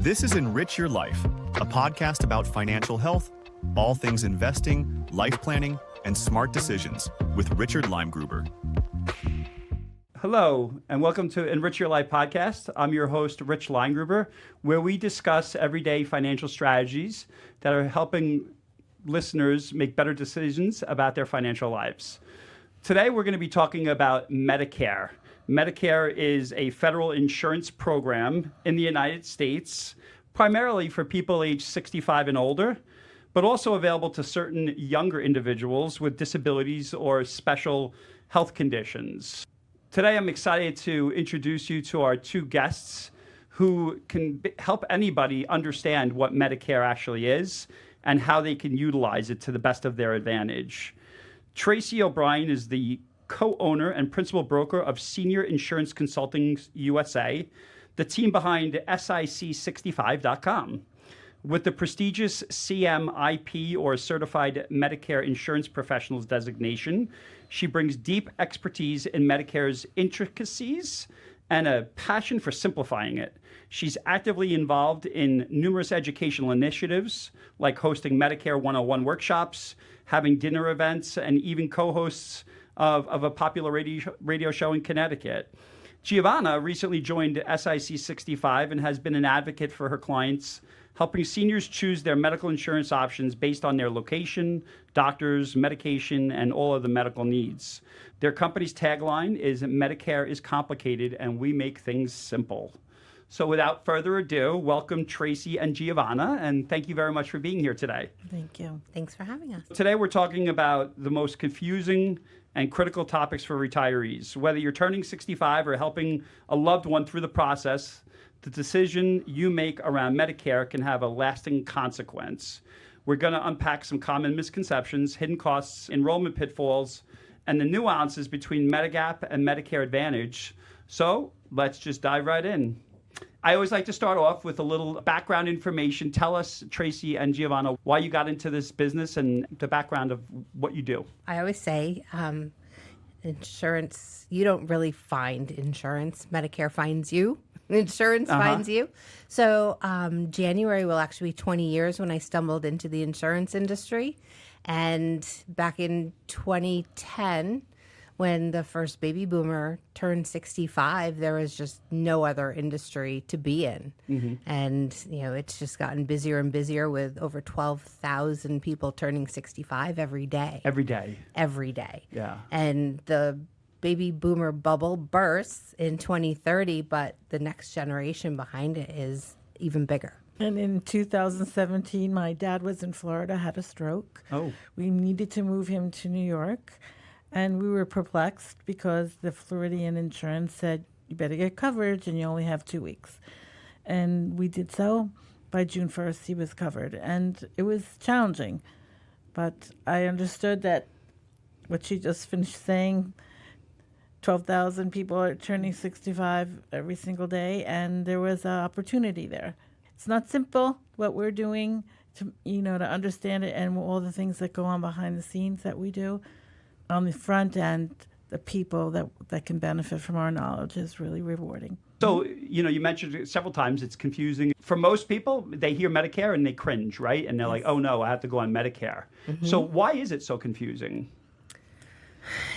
This is Enrich Your Life, a podcast about financial health, all things investing, life planning, and smart decisions with Richard Leimgruber. Hello, and welcome to Enrich Your Life podcast. I'm your host, Rich Leimgruber, where we discuss everyday financial strategies that are helping listeners make better decisions about their financial lives. Today, we're going to be talking about Medicare. Medicare is a federal insurance program in the United States, primarily for people aged 65 and older, but also available to certain younger individuals with disabilities or special health conditions. Today, I'm excited to introduce you to our two guests who can help anybody understand what Medicare actually is and how they can utilize it to the best of their advantage. Traci O'Brien is the co-owner and principal broker of Senior Insurance Consulting USA, the team behind SIC65.com. With the prestigious CMIP, or Certified Medicare Insurance Professionals designation, she brings deep expertise in Medicare's intricacies and a passion for simplifying it. She's actively involved in numerous educational initiatives, like hosting Medicare 101 workshops, having dinner events, and even co-hosts of a popular radio show in Connecticut. Giovanna recently joined SIC65 and has been an advocate for her clients, helping seniors choose their medical insurance options based on their location, doctors, medication, and all of the medical needs. Their company's tagline is "Medicare is complicated and we make things simple." So without further ado, welcome Traci and Giovanna, and thank you very much for being here today. Thank you. Thanks for having us. Today we're talking about the most confusing and critical topics for retirees. Whether you're turning 65 or helping a loved one through the process, the decision you make around Medicare can have a lasting consequence. We're going to unpack some common misconceptions, hidden costs, enrollment pitfalls, and the nuances between Medigap and Medicare Advantage. So let's just dive right in. I always like to start off with a little background information. Tell us, Traci and Giovanna, why you got into this business and the background of what you do. I always say insurance, you don't really find insurance. Medicare finds you. Insurance finds you. So January will actually be 20 years when I stumbled into the insurance industry. And back in 2010, when the first baby boomer turned 65, there was just no other industry to be in. Mm-hmm. And, it's just gotten busier and busier with over 12,000 people turning 65 every day. Every day. Every day. Yeah. And the baby boomer bubble bursts in 2030, but the next generation behind it is even bigger. And in 2017, my dad was in Florida, had a stroke. Oh. We needed to move him to New York. And we were perplexed because the Floridian insurance said, you better get coverage and you only have 2 weeks. And we did so. By June 1st, he was covered. And it was challenging. But I understood that what she just finished saying, 12,000 people are turning 65 every single day, and there was an opportunity there. It's not simple what we're doing to understand it and all the things that go on behind the scenes that we do. On the front end, the people that can benefit from our knowledge is really rewarding. So, you mentioned it several times, it's confusing. For most people, they hear Medicare and they cringe, right? And they're like, oh no, I have to go on Medicare. Mm-hmm. So why is it so confusing?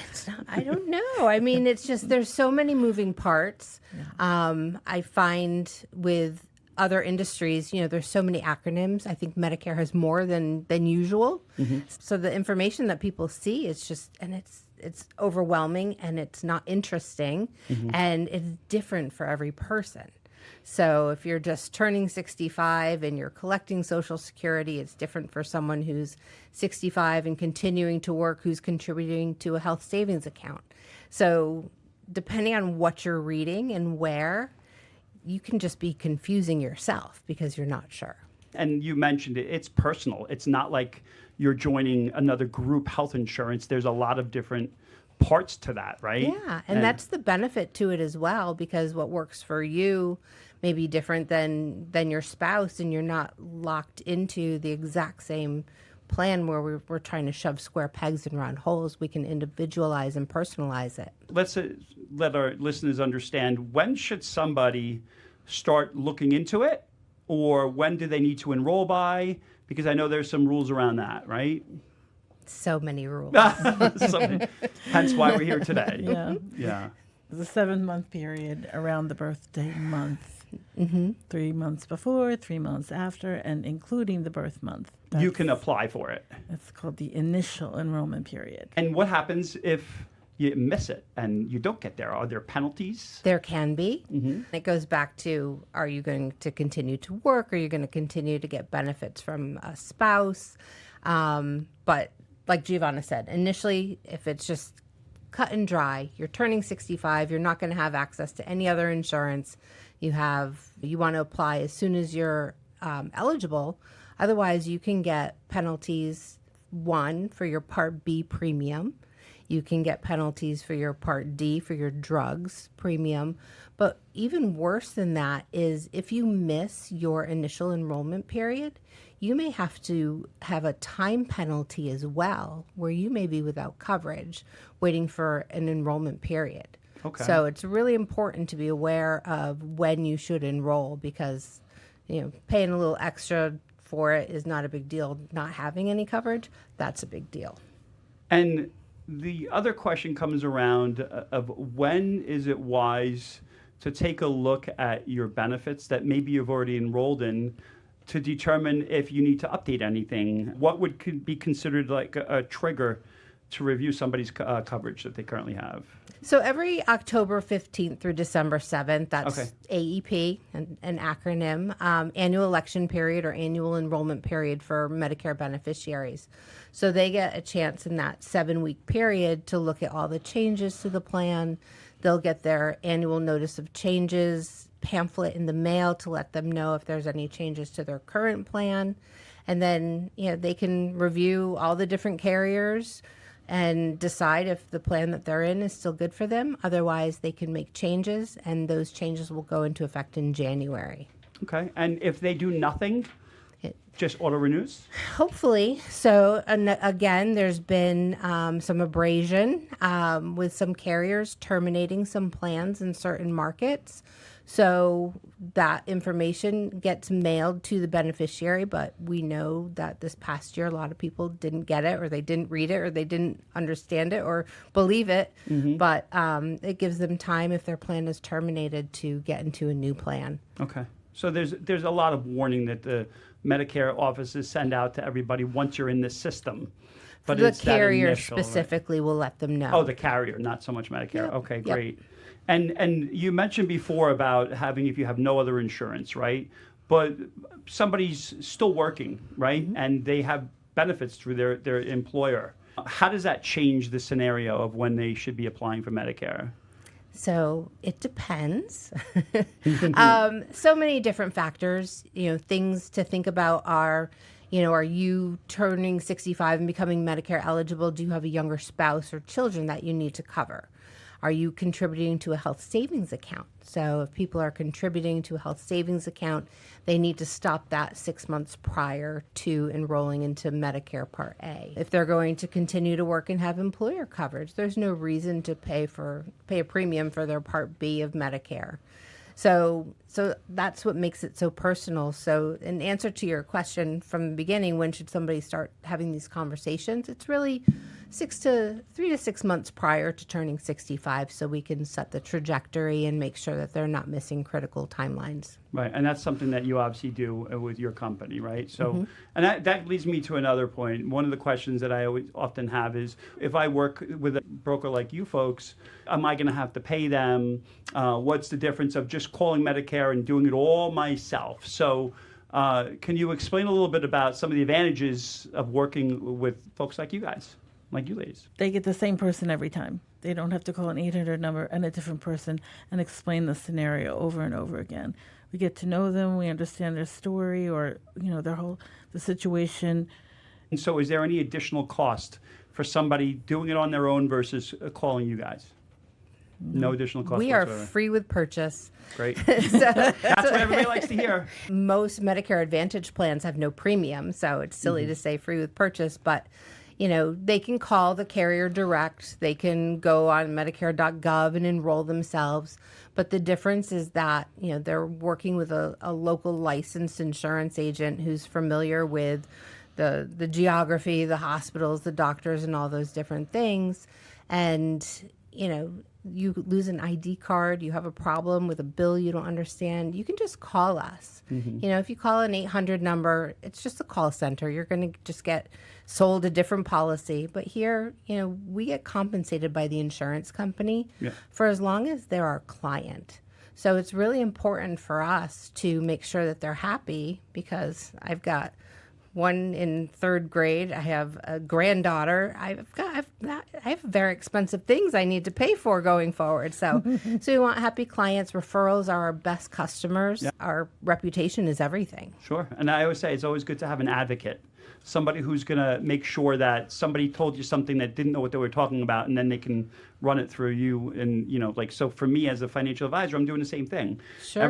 It's not, I don't know. I mean, it's just, there's so many moving parts. Yeah. I find with other industries, there's so many acronyms. I think Medicare has more than usual. Mm-hmm. So the information that people see is just, and it's overwhelming and it's not interesting, mm-hmm. and it's different for every person. So if you're just turning 65 and you're collecting Social Security, it's different for someone who's 65 and continuing to work, who's contributing to a health savings account. So depending on what you're reading and where, you can just be confusing yourself because you're not sure. And you mentioned it, it's personal. It's not like you're joining another group health insurance. There's a lot of different parts to that, right? Yeah, and that's the benefit to it as well, because what works for you may be different than your spouse, and you're not locked into the exact same plan where we're trying to shove square pegs in round holes. We can individualize and personalize it. Let's let our listeners understand, when should somebody start looking into it, or when do they need to enroll by? Because I know there's some rules around that, right? So many rules. Hence why we're here today. Yeah. Yeah. There's a 7-month period around the birthday month. 3 months before, 3 months after, and including the birth month. You can apply for it. It's called the initial enrollment period. And what happens if you miss it and you don't get there? Are there penalties? There can be. It goes back to, are you going to continue to work? Are you going to continue to get benefits from a spouse? But like Giovanna said, initially, if it's just cut and dry, you're turning 65, you're not going to have access to any other insurance. You want to apply as soon as you're eligible. Otherwise, you can get penalties, one, for your Part B premium. You can get penalties for your Part D for your drugs premium. But even worse than that is if you miss your initial enrollment period, you may have to have a time penalty as well, where you may be without coverage, waiting for an enrollment period. Okay. So it's really important to be aware of when you should enroll, because paying a little extra for it is not a big deal. Not having any coverage, that's a big deal. And the other question comes around of when is it wise to take a look at your benefits that maybe you've already enrolled in to determine if you need to update anything? What would be considered like a trigger to review somebody's coverage that they currently have? So every October 15th through December 7th, that's Okay. AEP, an acronym, annual election period or annual enrollment period for Medicare beneficiaries. So they get a chance in that 7-week period to look at all the changes to the plan. They'll get their annual notice of changes pamphlet in the mail to let them know if there's any changes to their current plan. And then, they can review all the different carriers and decide if the plan that they're in is still good for them. Otherwise, they can make changes, and those changes will go into effect in January. Okay. And if they do nothing, just auto renews? Hopefully. So, and again, there's been some abrasion with some carriers terminating some plans in certain markets. So that information gets mailed to the beneficiary, but we know that this past year a lot of people didn't get it, or they didn't read it, or they didn't understand it or believe it. But it gives them time, if their plan is terminated, to get into a new plan. Okay. So there's a lot of warning that the Medicare offices send out to everybody once you're in the system. But The it's that carrier initial, right? specifically will let them know. Oh, the carrier, not so much Medicare. Yep. Okay, Yep. great. And you mentioned before about having, if you have no other insurance, right? But somebody's still working, right? And they have benefits through their employer. How does that change the scenario of when they should be applying for Medicare? So it depends. So many different factors. Things to think about are, are you turning 65 and becoming Medicare eligible? Do you have a younger spouse or children that you need to cover? Are you contributing to a health savings account? So if people are contributing to a health savings account, they need to stop that 6 months prior to enrolling into Medicare Part A. If they're going to continue to work and have employer coverage, there's no reason to pay a premium for their Part B of Medicare. So that's what makes it so personal. So in answer to your question from the beginning, when should somebody start having these conversations? It's really 3 to 6 months prior to turning 65, so we can set the trajectory and make sure that they're not missing critical timelines. Right, and that's something that you obviously do with your company, right? So, and that leads me to another point. One of the questions that I often have is, if I work with a broker like you folks, am I going to have to pay them? What's the difference of just calling Medicare and doing it all myself? So, can you explain a little bit about some of the advantages of working with folks like you guys, like you ladies? They get the same person every time. They don't have to call an 800 number and a different person and explain the scenario over and over again. We get to know them. We understand their story, or the situation. And so, is there any additional cost for somebody doing it on their own versus calling you guys? No additional cost. We are whatsoever. free with purchase. Great. That's what everybody likes to hear. Most Medicare Advantage plans have no premium, so it's silly to say free with purchase, but they can call the carrier direct. They can go on Medicare.gov and enroll themselves. But the difference is that, they're working with a local licensed insurance agent who's familiar with the geography, the hospitals, the doctors, and all those different things. And, you lose an ID card, you have a problem with a bill you don't understand, you can just call us. If you call an 800 number, it's just a call center. You're going to just get sold a different policy. But here, we get compensated by the insurance company for as long as they're our client. So it's really important for us to make sure that they're happy, because I've got one in third grade. I have a granddaughter. I have very expensive things I need to pay for going forward. So we want happy clients. Referrals are our best customers. Yeah. Our reputation is everything. Sure. And I always say it's always good to have an advocate. Somebody who's going to make sure that somebody told you something that didn't know what they were talking about, and then they can run it through you. And, so for me as a financial advisor, I'm doing the same thing. Sure.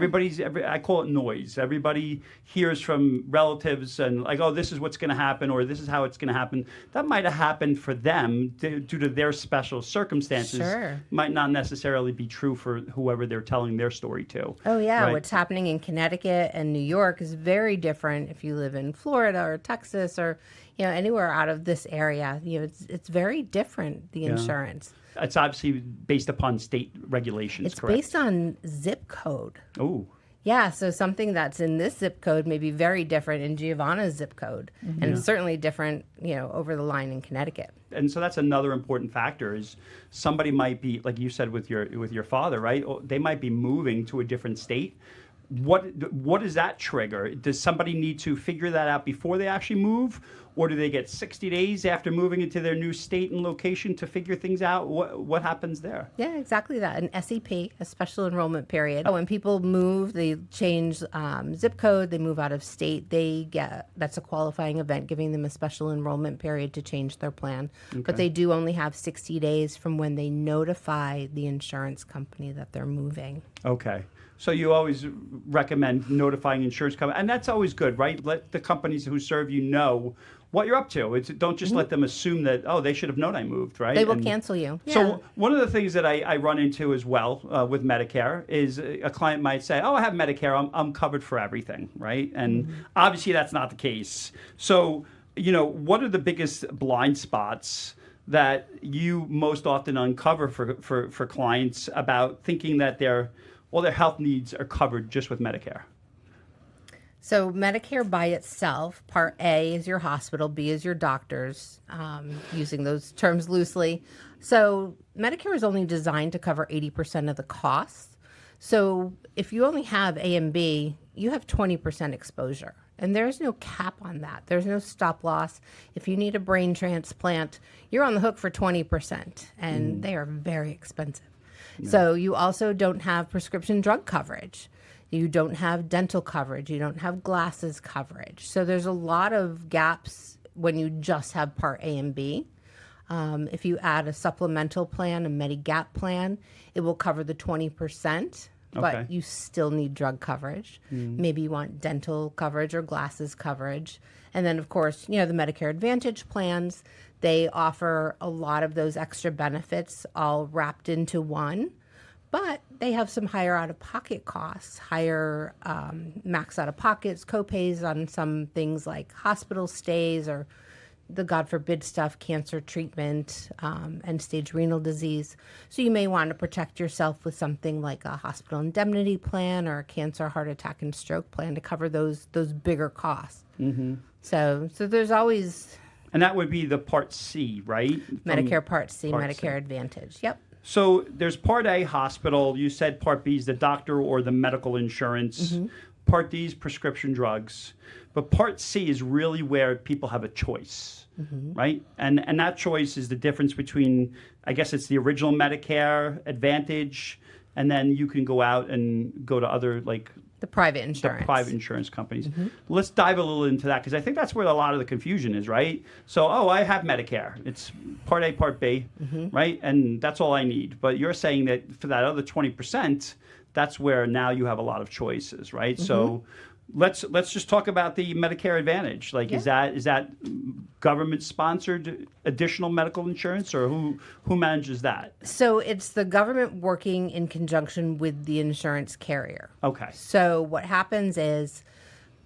I call it noise. Everybody hears from relatives and like, oh, this is what's going to happen, or this is how it's going to happen. That might have happened for them due to their special circumstances. Sure. Might not necessarily be true for whoever they're telling their story to. Oh, yeah. Right? What's happening in Connecticut and New York is very different if you live in Florida or Texas or anywhere out of this area. It's very different, the insurance. It's obviously based upon state regulations, It's correct? based on zip code. Oh. Yeah, so something that's in this zip code may be very different in Giovanna's zip code, and it's certainly different, over the line in Connecticut. And so that's another important factor is somebody might be, like you said with your father, right? They might be moving to a different state. What does that trigger? Does somebody need to figure that out before they actually move? Or do they get 60 days after moving into their new state and location to figure things out? What happens there? Yeah, exactly that. An SEP, a special enrollment period. When people move, they change zip code, they move out of state, that's a qualifying event, giving them a special enrollment period to change their plan. Okay. But they do only have 60 days from when they notify the insurance company that they're moving. Okay. So you always recommend notifying insurance companies, and that's always good, right? Let the companies who serve you know what you're up to. Don't just let them assume that, they should have known I moved, right? They will cancel you. Yeah. So one of the things that I run into as well with Medicare is a client might say, I have Medicare, I'm covered for everything, right? And obviously that's not the case. So, what are the biggest blind spots that you most often uncover for clients about thinking that their health needs are covered just with Medicare? So Medicare by itself, Part A is your hospital, B is your doctors, using those terms loosely. So Medicare is only designed to cover 80% of the costs. So if you only have A and B, you have 20% exposure. And there's no cap on that. There's no stop loss. If you need a brain transplant, you're on the hook for 20%, and they are very expensive. Yeah. So you also don't have prescription drug coverage. You don't have dental coverage. You don't have glasses coverage. So there's a lot of gaps when you just have Part A and B. If you add a supplemental plan, a Medigap plan, it will cover the 20%, but you still need drug coverage. Maybe you want dental coverage or glasses coverage. And then, of course, the Medicare Advantage plans, they offer a lot of those extra benefits all wrapped into one. But they have some higher out-of-pocket costs, higher max out-of-pockets, copays on some things like hospital stays or the, God forbid, stuff, cancer treatment, end-stage renal disease. So you may want to protect yourself with something like a hospital indemnity plan or a cancer, heart attack, and stroke plan to cover those bigger costs. So there's always... And that would be the Part C, right? Medicare Part C, Medicare Advantage. Yep. So there's Part A, hospital. You said Part B is the doctor or the medical insurance. Part D is prescription drugs. But Part C is really where people have a choice, right? And that choice is the difference between, I guess it's the original Medicare Advantage, and then you can go out and go to other, like... The private insurance companies. Let's dive a little into that, because I think that's where a lot of the confusion is, right? So, I have Medicare. It's Part A, Part B, right? And that's all I need. But you're saying that for that other 20%, that's where now you have a lot of choices, right? So Let's just talk about the Medicare Advantage. Like, is that government sponsored additional medical insurance, or who manages that? So it's the government working in conjunction with the insurance carrier. Okay. So what happens is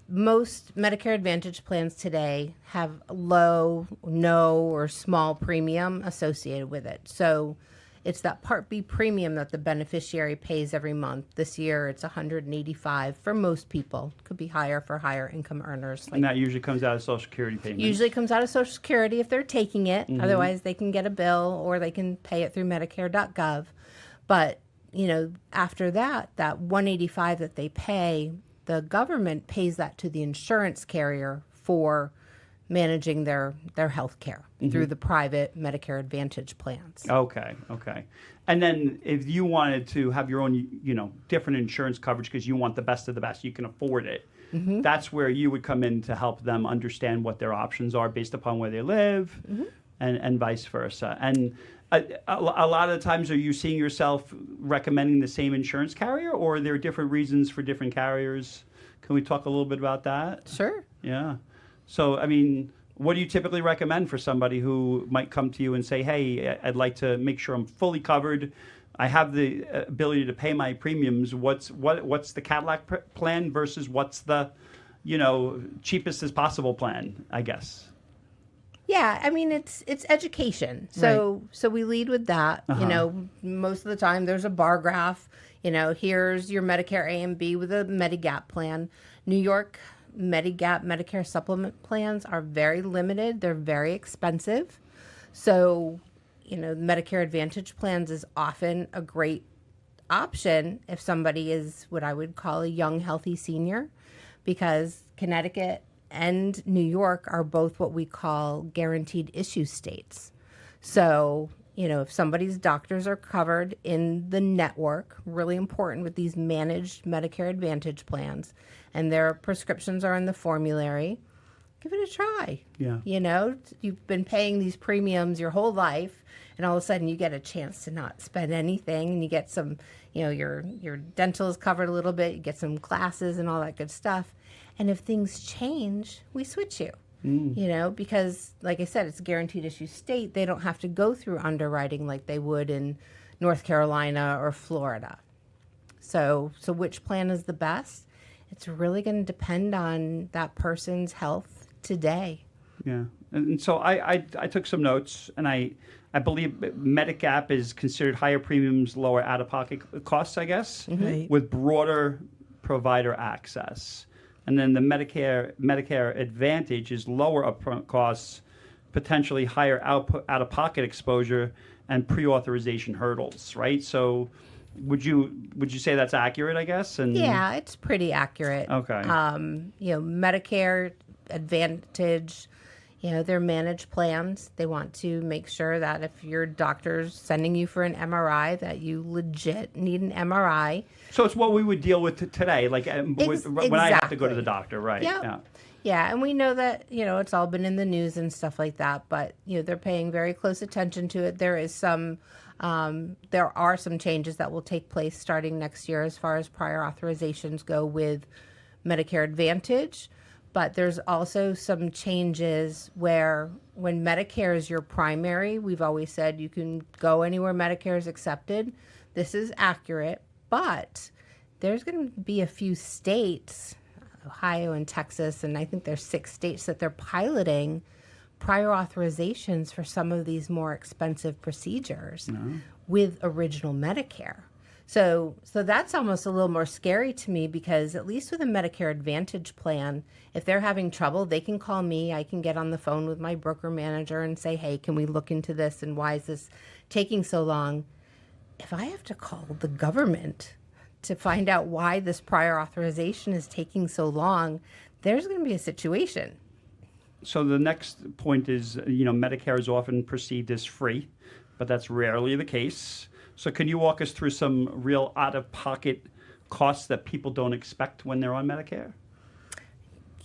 most Medicare Advantage plans today have low, no, or small premium associated with it. So it's that Part B premium that the beneficiary pays every month. This year, it's $185 for most people. Could be higher for higher income earners. And that usually comes out of Social Security payments. Usually comes out of Social Security if they're taking it. Mm-hmm. Otherwise, they can get a bill or they can pay it through Medicare.gov. But, after that $185 that they pay, the government pays that to the insurance carrier for managing their health care through the private Medicare Advantage plans. Okay. And then if you wanted to have your own, different insurance coverage because you want the best of the best, you can afford it. Mm-hmm. That's where you would come in to help them understand what their options are based upon where they live, and vice versa. And a lot of the times, are you seeing yourself recommending the same insurance carrier, or are there different reasons for different carriers? Can we talk a little bit about that? Sure. Yeah. So, what do you typically recommend for somebody who might come to you and say, hey, I'd like to make sure I'm fully covered. I have the ability to pay my premiums. What's the Cadillac plan versus what's the, cheapest as possible plan, I guess? Yeah, it's education. So we lead with that. Most of the time there's a bar graph. Here's your Medicare A and B with a Medigap plan. New York Medigap Medicare supplement plans are very limited. They're very expensive. So, Medicare Advantage plans is often a great option if somebody is what I would call a young, healthy senior, because Connecticut and New York are both what we call guaranteed issue states. So, if somebody's doctors are covered in the network, really important with these managed Medicare Advantage plans, and their prescriptions are in the formulary, give it a try. Yeah. You've been paying these premiums your whole life, and all of a sudden you get a chance to not spend anything, and you get some, your dental is covered a little bit, you get some classes and all that good stuff. And if things change, we switch you. Because, like I said, it's a guaranteed issue state. They don't have to go through underwriting like they would in North Carolina or Florida. So which plan is the best? It's really going to depend on that person's health today. Yeah. And so I took some notes, and I believe Medigap is considered higher premiums, lower out-of-pocket costs, I guess, with broader provider access. And then the Medicare Advantage is lower upfront costs, potentially higher out-of-pocket exposure, and pre-authorization hurdles, right? So would you say that's accurate, I guess? And yeah, it's pretty accurate. Okay. Medicare Advantage, they're managed plans. They want to make sure that if your doctor's sending you for an MRI, that you legit need an MRI. So it's what we would deal with today, like when I have to go to the doctor, right? Yep. Yeah, and we know that, it's all been in the news and stuff like that, but, they're paying very close attention to it. There are some changes that will take place starting next year as far as prior authorizations go with Medicare Advantage. But there's also some changes where when Medicare is your primary, we've always said you can go anywhere Medicare is accepted. This is accurate, but there's going to be a few states, Ohio and Texas, and I think there's 6 states that they're piloting prior authorizations for some of these more expensive procedures with original Medicare. So that's almost a little more scary to me, because at least with a Medicare Advantage plan, if they're having trouble, they can call me. I can get on the phone with my broker manager and say, hey, can we look into this, and why is this taking so long? If I have to call the government to find out why this prior authorization is taking so long, there's going to be a situation. So the next point is, Medicare is often perceived as free, but that's rarely the case. So can you walk us through some real out-of-pocket costs that people don't expect when they're on Medicare?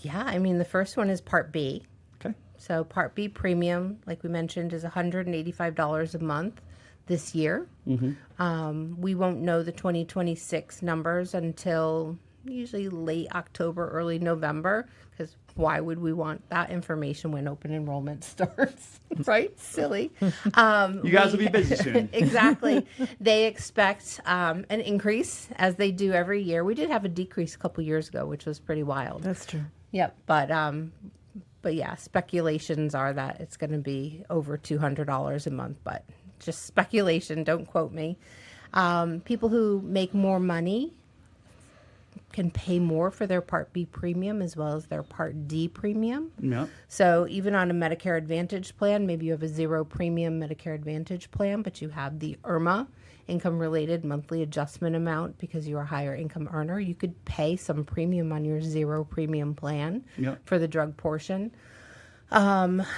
Yeah, the first one is Part B. Okay. So Part B premium, like we mentioned, is $185 a month this year. Mm-hmm. We won't know the 2026 numbers until usually late October, early November, because why would we want that information when open enrollment starts, right? Silly. You guys will be busy soon. Exactly. They expect an increase, as they do every year. We did have a decrease a couple years ago, which was pretty wild. That's true. Yep. But yeah, speculations are that it's going to be over $200 a month, but just speculation. Don't quote me. People who make more money can pay more for their Part B premium as well as their Part D premium. Yep. So even on a Medicare Advantage plan, maybe you have a zero premium Medicare Advantage plan, but you have the IRMA, income-related monthly adjustment amount, because you're a higher income earner. You could pay some premium on your zero premium plan for the drug portion. Copays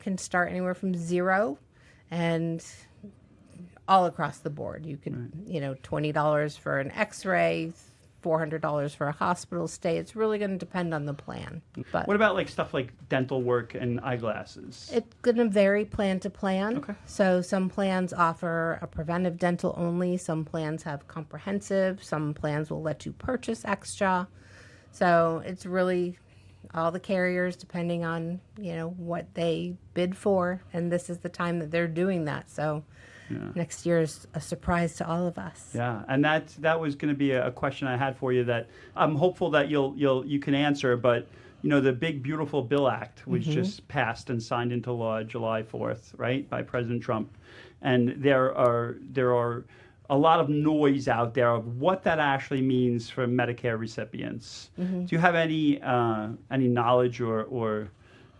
can start anywhere from zero and all across the board. You could, $20 for an x-ray, $400 for a hospital stay. It's really going to depend on the plan. But What about like stuff like dental work and eyeglasses? it's going to vary plan to plan. Okay. So some plans offer a preventive dental only. Some plans have comprehensive. Some plans will let you purchase extra. So it's really all the carriers, depending on, what they bid for. And this is the time that they're doing that. So next year is a surprise to all of us. Yeah, and that was going to be a question I had for you that I'm hopeful that you can answer. But the Big Beautiful Bill Act was just passed and signed into law July 4th, right, by President Trump, and there are a lot of noise out there of what that actually means for Medicare recipients. Do you have any knowledge or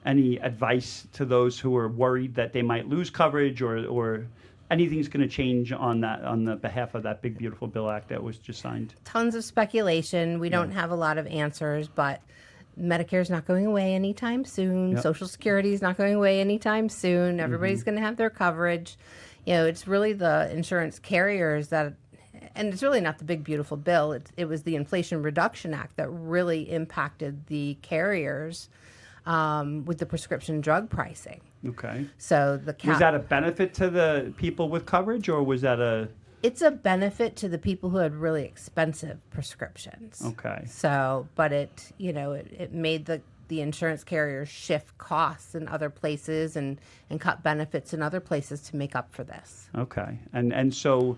any advice to those who are worried that they might lose coverage or anything's going to change on the behalf of that Big Beautiful Bill Act that was just signed? Tons of speculation. We don't have a lot of answers, but Medicare's not going away anytime soon. Yep. Social Security is not going away anytime soon. Everybody's going to have their coverage. It's really the insurance carriers that, and it's really not the Big Beautiful Bill. It was the Inflation Reduction Act that really impacted the carriers with the prescription drug pricing. Okay. So was that a benefit to the people with coverage, or was that a? It's a benefit to the people who had really expensive prescriptions. Okay. So, but it made the insurance carriers shift costs in other places and cut benefits in other places to make up for this. Okay. And so,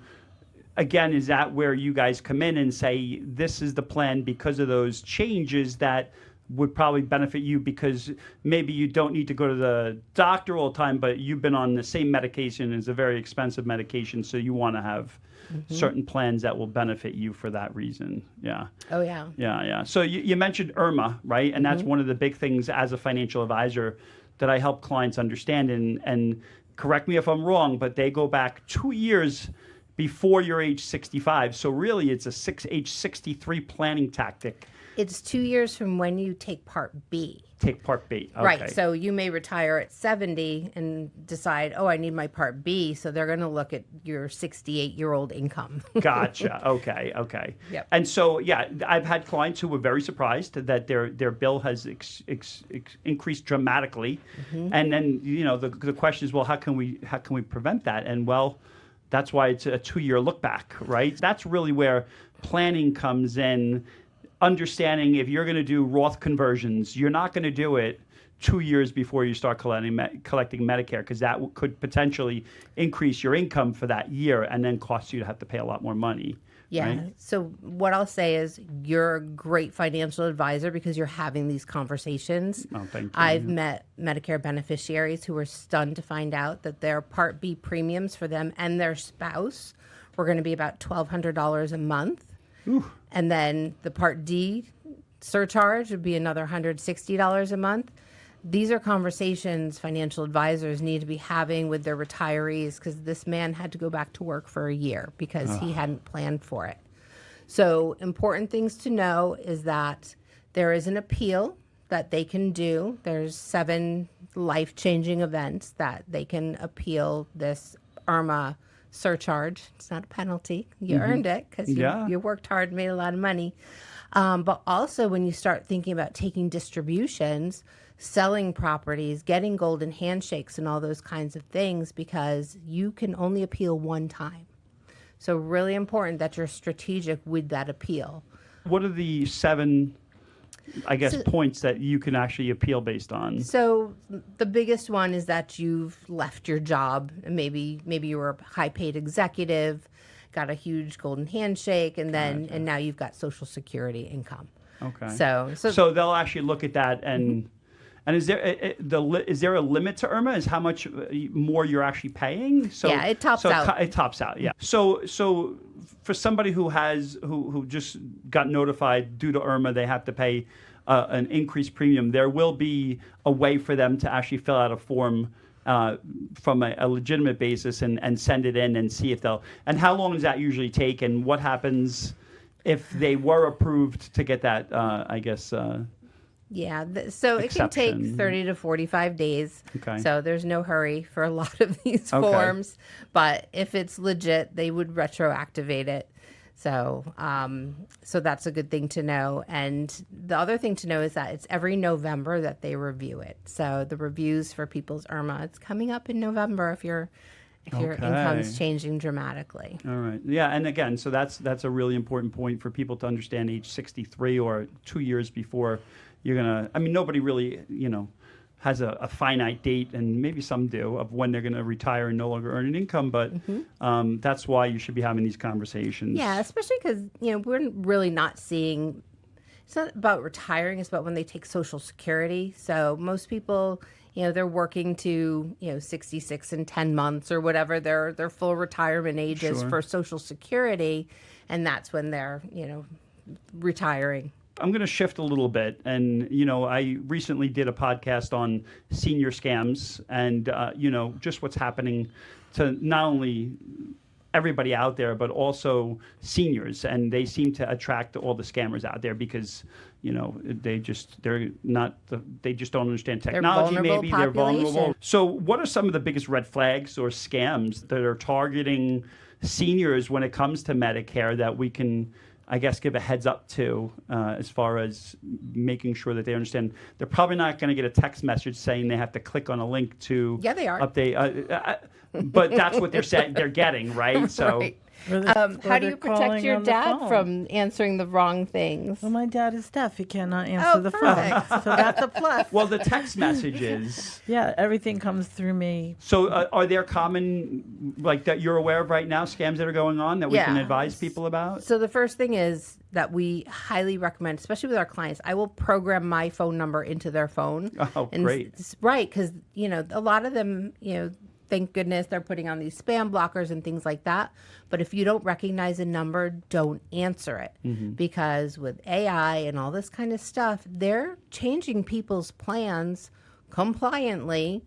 again, is that where you guys come in and say, this is the plan because of those changes that would probably benefit you, because maybe you don't need to go to the doctor all the time, but you've been on the same medication, it's a very expensive medication, so you want to have certain plans that will benefit you for that reason. Yeah. Oh, yeah. Yeah. So you mentioned IRMA, right? And that's one of the big things as a financial advisor that I help clients understand. And correct me if I'm wrong, but they go back 2 years before you're age 65. So really, it's age 63 planning tactic. It's 2 years from when you take Part B. Take Part B. Okay. Right. So you may retire at 70 and decide, I need my Part B. So they're going to look at your 68-year-old income. Gotcha. Okay. Yep. And so, I've had clients who were very surprised that their bill has increased dramatically. And then, the question is, well, how can we prevent that? And that's why it's a 2-year look back, right? That's really where planning comes in. Understanding if you're going to do Roth conversions, you're not going to do it 2 years before you start collecting Medicare, because that could potentially increase your income for that year and then cost you to have to pay a lot more money. Yeah. Right? So what I'll say is you're a great financial advisor because you're having these conversations. Oh, thank you. I've met Medicare beneficiaries who were stunned to find out that their Part B premiums for them and their spouse were going to be about $1,200 a month. Ooh. And then the Part D surcharge would be another $160 a month. These are conversations financial advisors need to be having with their retirees, because this man had to go back to work for a year because he hadn't planned for it. So important things to know is that there is an appeal that they can do. There's 7 life-changing events that they can appeal this IRMA surcharge. It's not a penalty. You earned it because you worked hard, made a lot of money. But also when you start thinking about taking distributions, selling properties, getting golden handshakes and all those kinds of things, because you can only appeal one time. So really important that you're strategic with that appeal. What are the 7, I guess, points that you can actually appeal based on? So the biggest one is that you've left your job, and maybe you were a high-paid executive, got a huge golden handshake, and now you've got Social Security income. Okay. So they'll actually look at that and is there a limit to IRMA? Is how much more you're actually paying? So yeah, it tops out. It tops out. Yeah. So for somebody who just got notified due to IRMA, they have to pay an increased premium. There will be a way for them to actually fill out a form from a legitimate basis and send it in and see if they'll. And how long does that usually take? And what happens if they were approved to get that? I guess. Yeah, so it can take 30 to 45 days. Okay. So there's no hurry for a lot of these forms. But if it's legit, they would retroactivate it. So so that's a good thing to know. And the other thing to know is that it's every November that they review it. So the reviews for people's IRMA, it's coming up in November if your income's changing dramatically. All right. Yeah, and again, so that's a really important point for people to understand age 63 or 2 years before you're going to, I mean, nobody really, has a finite date, and maybe some do, of when they're going to retire and no longer earn an income, but that's why you should be having these conversations. Yeah, especially because, we're really not seeing, it's not about retiring, it's about when they take Social Security. So most people, they're working to, 66 and 10 months or whatever their full retirement age is for Social Security, and that's when they're, retiring. I'm going to shift a little bit. And, I recently did a podcast on senior scams and, just what's happening to not only everybody out there, but also seniors. And they seem to attract all the scammers out there because, they just don't understand technology. Maybe they're vulnerable. So what are some of the biggest red flags or scams that are targeting seniors when it comes to Medicare that we can, I guess, give a heads up to as far as making sure that they understand? They're probably not going to get a text message saying they have to click on a link to they are. update. But that's what they're getting, right? So, right. How do you protect your dad from answering the wrong things? Well, my dad is deaf. He cannot answer the phone. So that's a plus. Well, the text messages. Yeah, everything comes through me. So are there common, like that you're aware of right now, scams that are going on that we can advise people about? So the first thing is that we highly recommend, especially with our clients, I will program my phone number into their phone. Oh, great. Right, because, a lot of them, thank goodness they're putting on these spam blockers and things like that. But if you don't recognize a number, don't answer it. Because with AI and all this kind of stuff, they're changing people's plans compliantly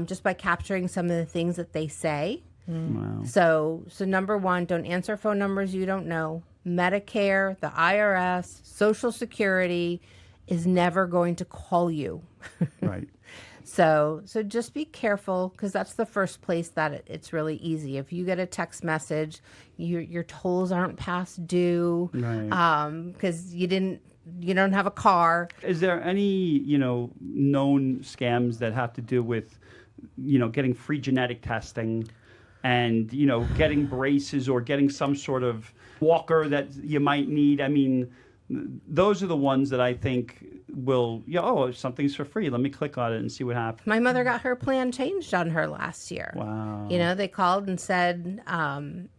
just by capturing some of the things that they say. Wow. So number one, don't answer phone numbers you don't know. Medicare, the IRS, Social Security is never going to call you. Right. So just be careful, because that's the first place that it's really easy. If you get a text message, your tolls aren't past due, right? Because you don't have a car. Is there any known scams that have to do with getting free genetic testing and getting braces or getting some sort of walker that you might need? I mean, those are the ones that I think will, something's for free. Let me click on it and see what happens. My mother got her plan changed on her last year. Wow. They called and said,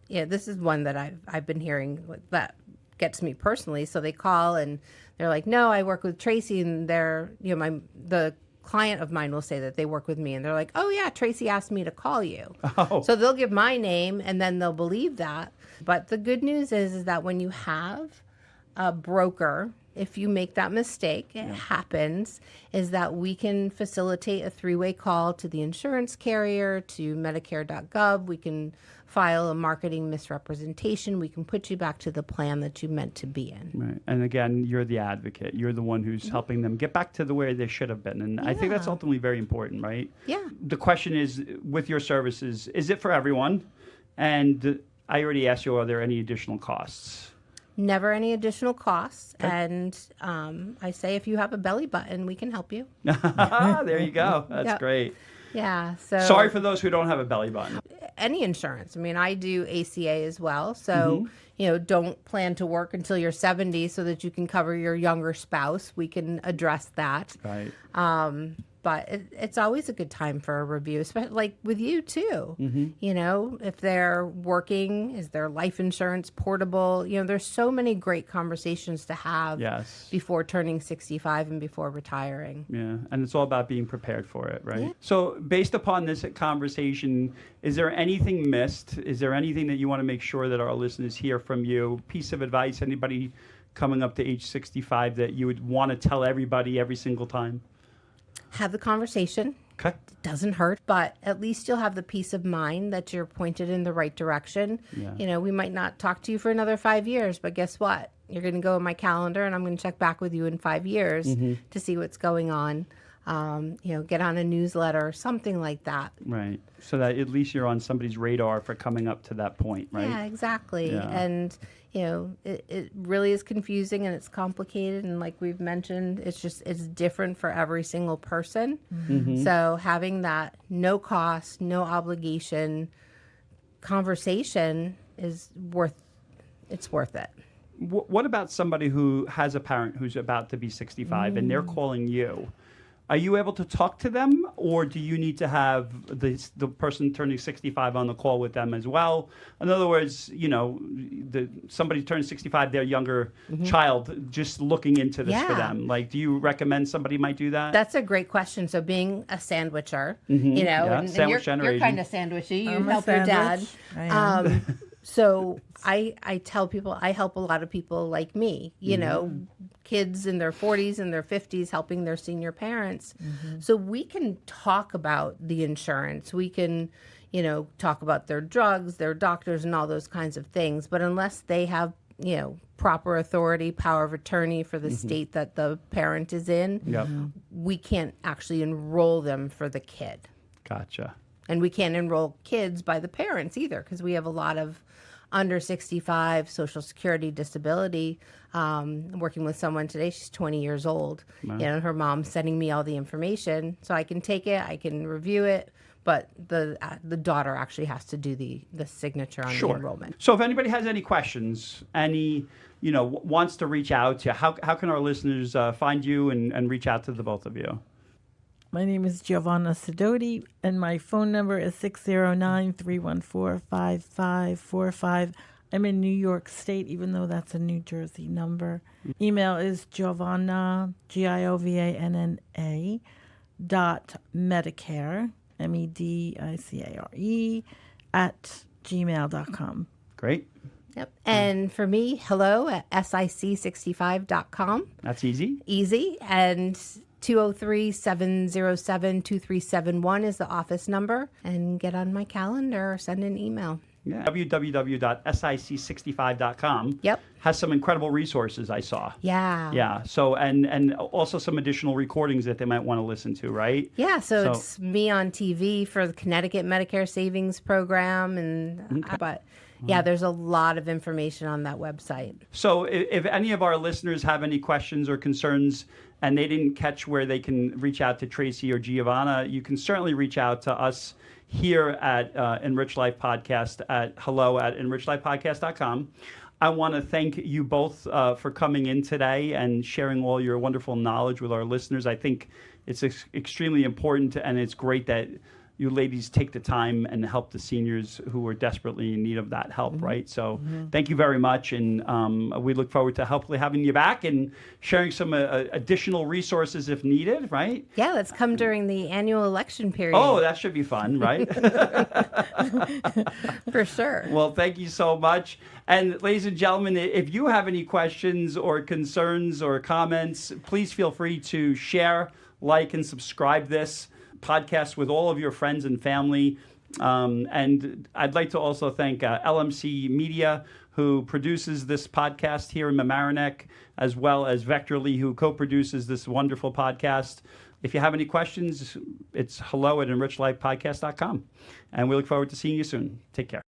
this is one that I've been hearing that gets me personally. So they call and they're like, no, I work with Traci, and they're, the client of mine will say that they work with me, and they're like, oh yeah, Traci asked me to call you. Oh. So they'll give my name and then they'll believe that. But the good news is that when you have a broker, if you make that mistake, it happens, is that we can facilitate a 3-way call to the insurance carrier, to Medicare.gov. We can file a marketing misrepresentation. We can put you back to the plan that you meant to be in. Right. And again, you're the advocate. You're the one who's helping them get back to the way they should have been. And I think that's ultimately very important, right? Yeah. The question is, with your services, is it for everyone? And I already asked you, are there any additional costs? Never any additional costs. Okay. And I say if you have a belly button, we can help you. There you go. That's great. Yeah. So Sorry for those who don't have a belly button. any insurance. I mean, I do ACA as well. So, don't plan to work until you're 70 so that you can cover your younger spouse. We can address that. Right. But it's always a good time for a review, especially like with you too. If they're working, is their life insurance portable? There's so many great conversations to have before turning 65 and before retiring. Yeah, and it's all about being prepared for it, right? Yeah. So based upon this conversation, is there anything missed? Is there anything that you want to make sure that our listeners hear from you? Piece of advice, anybody coming up to age 65 that you would want to tell everybody every single time? Have the conversation. Okay. It doesn't hurt, but at least you'll have the peace of mind that you're pointed in the right direction. Yeah. We might not talk to you for another 5 years, but guess what? You're going to go in my calendar and I'm going to check back with you in 5 years to see what's going on. Get on a newsletter, something like that. Right. So that at least you're on somebody's radar for coming up to that point, right? Yeah, exactly. Yeah. And, it really is confusing and it's complicated. And like we've mentioned, it's different for every single person. So having that no cost, no obligation conversation is worth it. What about somebody who has a parent who's about to be 65 and they're calling you? Are you able to talk to them, or do you need to have the person turning 65 on the call with them as well? In other words, somebody turns 65, their younger child, just looking into this for them. Like, do you recommend somebody might do that? That's a great question. So being a sandwicher, sandwich you're generation. kind of sandwichy. You I'm a help your dad. sandwich. I am. So I tell people, I help a lot of people like me, kids in their 40s and their 50s helping their senior parents. So we can talk about the insurance. We can, talk about their drugs, their doctors, and all those kinds of things. But unless they have, proper authority, power of attorney for the state that the parent is in, we can't actually enroll them for the kid. Gotcha. And we can't enroll kids by the parents either, because we have a lot of under 65 Social Security disability. I'm working with someone today, she's 20 years old. Wow. Her mom's sending me all the information. So I can take it, I can review it, but the daughter actually has to do the signature on the enrollment. So if anybody has any questions, wants to reach out to you, how can our listeners find you and reach out to the both of you? My name is Giovanna Sidoti, and my phone number is 609-314-5545. I'm in New York State, even though that's a New Jersey number. Email is Giovanna, Giovanna, .medicare, MEDICARE, @gmail.com. Great. Yep. And for me, hello at sic65.com. That's easy. Easy. And 203-707-2371 is the office number. And get on my calendar or send an email. Yeah. www.sic65.com. Yep. Has some incredible resources I saw. Yeah. Yeah. So, and also some additional recordings that they might want to listen to, right? Yeah. So it's me on TV for the Connecticut Medicare Savings Program. But yeah, there's a lot of information on that website. So if any of our listeners have any questions or concerns and they didn't catch where they can reach out to Traci or Giovanna, you can certainly reach out to us here at Enrich Life Podcast at hello@enrichlifepodcast.com. I want to thank you both for coming in today and sharing all your wonderful knowledge with our listeners. I think it's extremely important, and it's great that you ladies take the time and help the seniors who are desperately in need of that help, right? So thank you very much, and we look forward to hopefully having you back and sharing some additional resources if needed, right? Yeah, let's come during the annual election period. Oh, that should be fun, right? For sure. Well, thank you so much. And ladies and gentlemen, if you have any questions or concerns or comments, please feel free to share, like, and subscribe this podcast with all of your friends and family. And I'd like to also thank LMC Media, who produces this podcast here in Mamaroneck, as well as Vectorly, who co-produces this wonderful podcast. If you have any questions, it's hello@enrichlifepodcast.com. And we look forward to seeing you soon. Take care.